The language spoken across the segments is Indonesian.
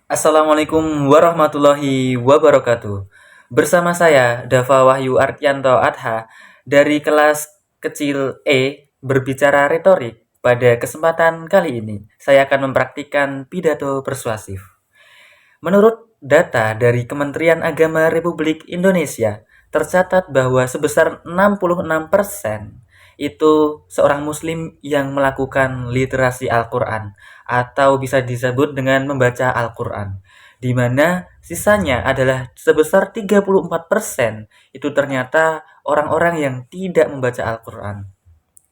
Assalamualaikum warahmatullahi wabarakatuh. Bersama saya Dava Wahyu Artianto Adha dari kelas kecil E berbicara retorik. Pada kesempatan kali ini, saya akan mempraktikkan pidato persuasif. Menurut data dari Kementerian Agama Republik Indonesia, tercatat bahwa sebesar 66% itu seorang muslim yang melakukan literasi Al-Quran atau bisa disebut dengan membaca Al-Quran, di mana sisanya adalah sebesar 34% itu ternyata orang-orang yang tidak membaca Al-Quran.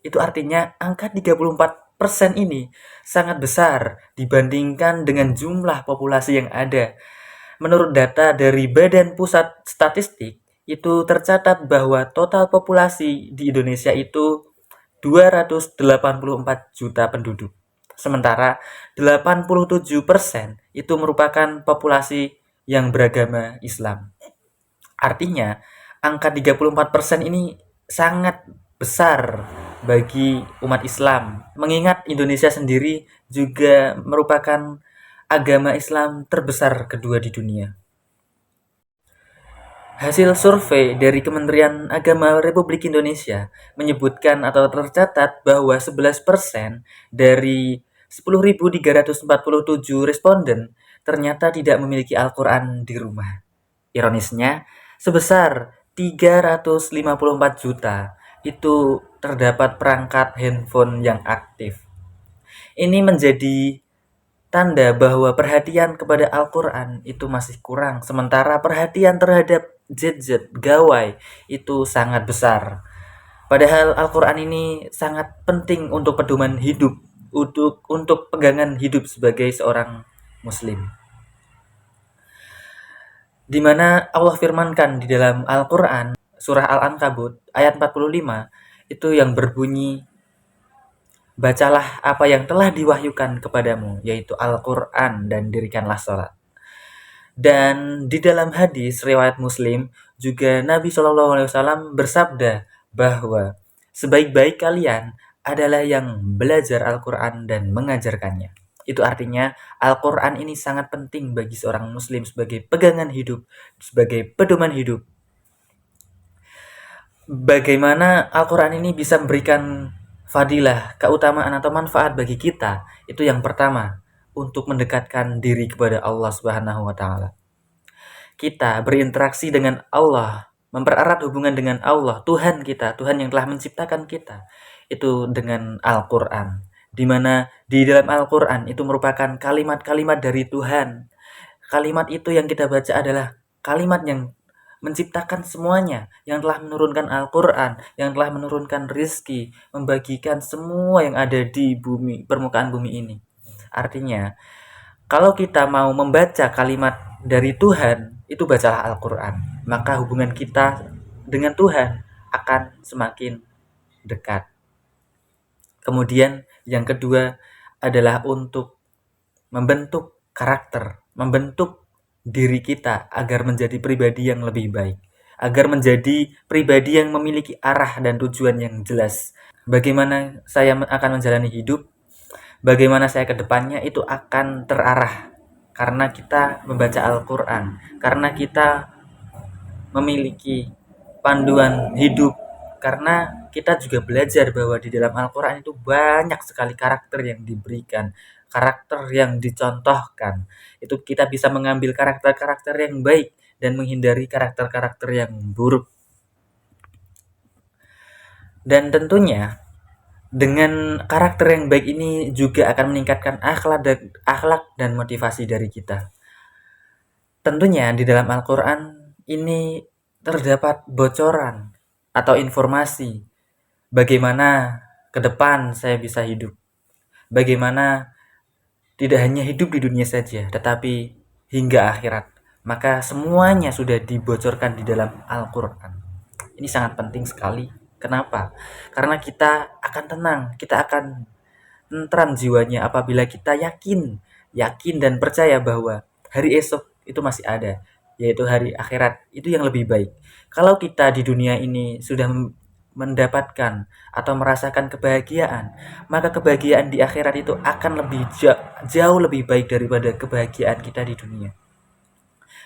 Itu artinya angka 34% ini sangat besar dibandingkan dengan jumlah populasi yang ada. Menurut data dari Badan Pusat Statistik, itu tercatat bahwa total populasi di Indonesia itu 284 juta penduduk. Sementara 87% itu merupakan populasi yang beragama Islam. Artinya, angka 34% ini sangat besar bagi umat Islam. Mengingat Indonesia sendiri juga merupakan agama Islam terbesar kedua di dunia. Hasil survei dari Kementerian Agama Republik Indonesia menyebutkan atau tercatat bahwa 11% dari 10.347 responden ternyata tidak memiliki Al-Quran di rumah. Ironisnya, sebesar 354 juta itu terdapat perangkat handphone yang aktif. Ini menjadi tanda bahwa perhatian kepada Al-Quran itu masih kurang, sementara perhatian terhadap gadget, gawai itu sangat besar. Padahal Al-Quran ini sangat penting untuk pedoman hidup, untuk pegangan hidup sebagai seorang muslim. Di mana Allah firmankan di dalam Al-Quran, surah Al-Ankabut, ayat 45, itu yang berbunyi, bacalah apa yang telah diwahyukan kepadamu, yaitu Al-Quran, dan dirikanlah sholat. Dan di dalam hadis riwayat Muslim juga Nabi SAW bersabda bahwa sebaik-baik kalian adalah yang belajar Al-Quran dan mengajarkannya. Itu artinya Al-Quran ini sangat penting bagi seorang muslim sebagai pegangan hidup, sebagai pedoman hidup. Bagaimana Al-Quran ini bisa memberikan fadilah, keutamaan atau manfaat bagi kita? Itu yang pertama, untuk mendekatkan diri kepada Allah Subhanahu wa taala. Kita berinteraksi dengan Allah, mempererat hubungan dengan Allah, Tuhan kita, Tuhan yang telah menciptakan kita, itu dengan Al-Quran. Di mana di dalam Al-Quran itu merupakan kalimat-kalimat dari Tuhan. Kalimat itu yang kita baca adalah kalimat yang menciptakan semuanya, yang telah menurunkan Al-Quran, yang telah menurunkan rizki, membagikan semua yang ada di bumi, permukaan bumi ini. Artinya, kalau kita mau membaca kalimat dari Tuhan, itu bacalah Al-Quran. Maka hubungan kita dengan Tuhan akan semakin dekat. Kemudian yang kedua adalah untuk membentuk karakter, membentuk diri kita agar menjadi pribadi yang lebih baik, agar menjadi pribadi yang memiliki arah dan tujuan yang jelas. Bagaimana saya akan menjalani hidup, bagaimana saya ke depannya itu akan terarah karena kita membaca Al-Quran, karena kita memiliki panduan hidup, karena kita juga belajar bahwa di dalam Al-Quran itu banyak sekali karakter yang diberikan, karakter yang dicontohkan. Itu kita bisa mengambil karakter-karakter yang baik dan menghindari karakter-karakter yang buruk. Dan tentunya dengan karakter yang baik ini juga akan meningkatkan akhlak dan motivasi dari kita. Tentunya di dalam Al-Quran ini terdapat bocoran atau informasi bagaimana ke depan saya bisa hidup. Bagaimana tidak hanya hidup di dunia saja, tetapi hingga akhirat. Maka semuanya sudah dibocorkan di dalam Al-Quran. Ini sangat penting sekali. Kenapa? Karena kita akan tenang, kita akan tentram jiwanya apabila kita yakin dan percaya bahwa hari esok itu masih ada, yaitu hari akhirat, itu yang lebih baik. Kalau kita di dunia ini sudah mendapatkan atau merasakan kebahagiaan, maka kebahagiaan di akhirat itu akan lebih jauh lebih baik daripada kebahagiaan kita di dunia.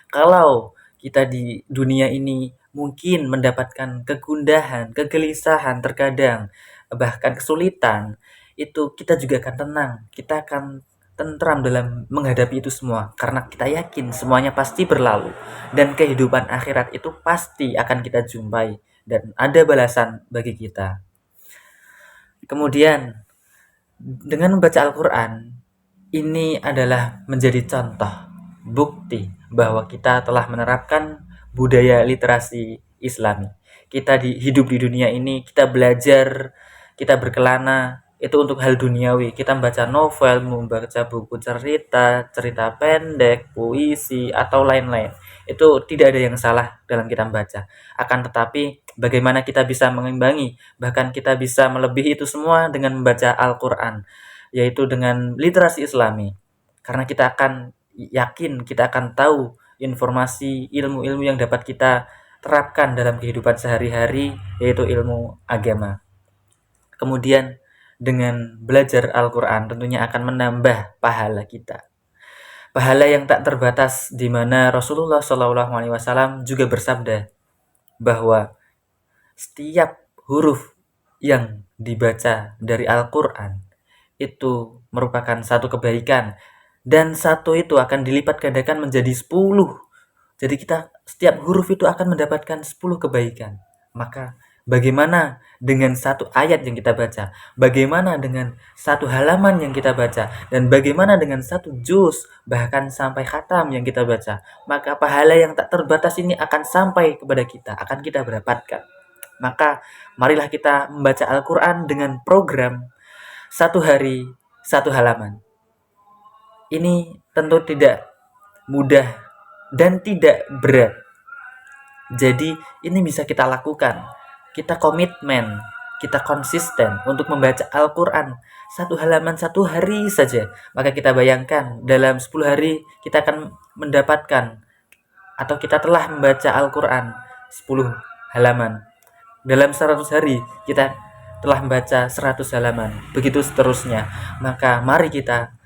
Kalau kita di dunia ini mungkin mendapatkan kegundahan, kegelisahan terkadang, bahkan kesulitan, itu kita juga akan tenang, kita akan tentram dalam menghadapi itu semua karena kita yakin semuanya pasti berlalu dan kehidupan akhirat itu pasti akan kita jumpai dan ada balasan bagi kita. Kemudian dengan membaca Al-Quran, ini adalah menjadi contoh, bukti bahwa kita telah menerapkan budaya literasi Islami. Kita hidup di dunia ini, kita belajar, kita berkelana, itu untuk hal duniawi. Kita membaca novel, membaca buku cerita, cerita pendek, puisi, atau lain-lain. Itu tidak ada yang salah dalam kita membaca. Akan tetapi, bagaimana kita bisa mengimbangi, bahkan kita bisa melebihi itu semua dengan membaca Al-Quran, yaitu dengan literasi Islami. Karena kita akan yakin, kita akan tahu informasi, ilmu-ilmu yang dapat kita terapkan dalam kehidupan sehari-hari, yaitu ilmu agama. Kemudian dengan belajar Al-Quran tentunya akan menambah pahala kita. Pahala yang tak terbatas, di mana Rasulullah SAW juga bersabda bahwa setiap huruf yang dibaca dari Al-Quran itu merupakan satu kebaikan, dan satu itu akan dilipat gandakan menjadi 10. Jadi kita setiap huruf itu akan mendapatkan 10 kebaikan. Maka bagaimana dengan satu ayat yang kita baca? Bagaimana dengan satu halaman yang kita baca? Dan bagaimana dengan satu juz, bahkan sampai khatam yang kita baca? Maka pahala yang tak terbatas ini akan sampai kepada kita, akan kita dapatkan. Maka marilah kita membaca Al-Quran dengan program satu hari, satu halaman. Ini tentu tidak mudah dan tidak berat. Jadi ini bisa kita lakukan. Kita komitmen, kita konsisten untuk membaca Al-Quran satu halaman satu hari saja. Maka kita bayangkan dalam 10 hari kita akan mendapatkan atau kita telah membaca Al-Quran 10 halaman. Dalam 100 hari kita telah membaca 100 halaman. Begitu seterusnya. Maka mari kita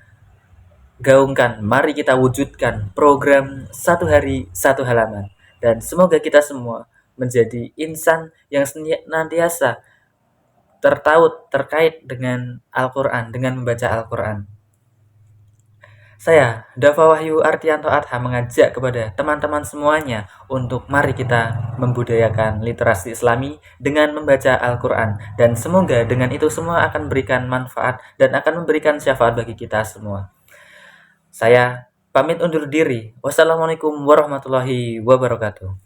gaungkan, mari kita wujudkan program satu hari satu halaman, dan semoga kita semua menjadi insan yang senantiasa tertaut terkait dengan Al-Quran, dengan membaca Al-Quran. Saya, Dava Wahyu Artianto Adha, mengajak kepada teman-teman semuanya untuk mari kita membudayakan literasi Islami dengan membaca Al-Quran, dan semoga dengan itu semua akan memberikan manfaat dan akan memberikan syafaat bagi kita semua. Saya pamit undur diri. Wassalamualaikum warahmatullahi wabarakatuh.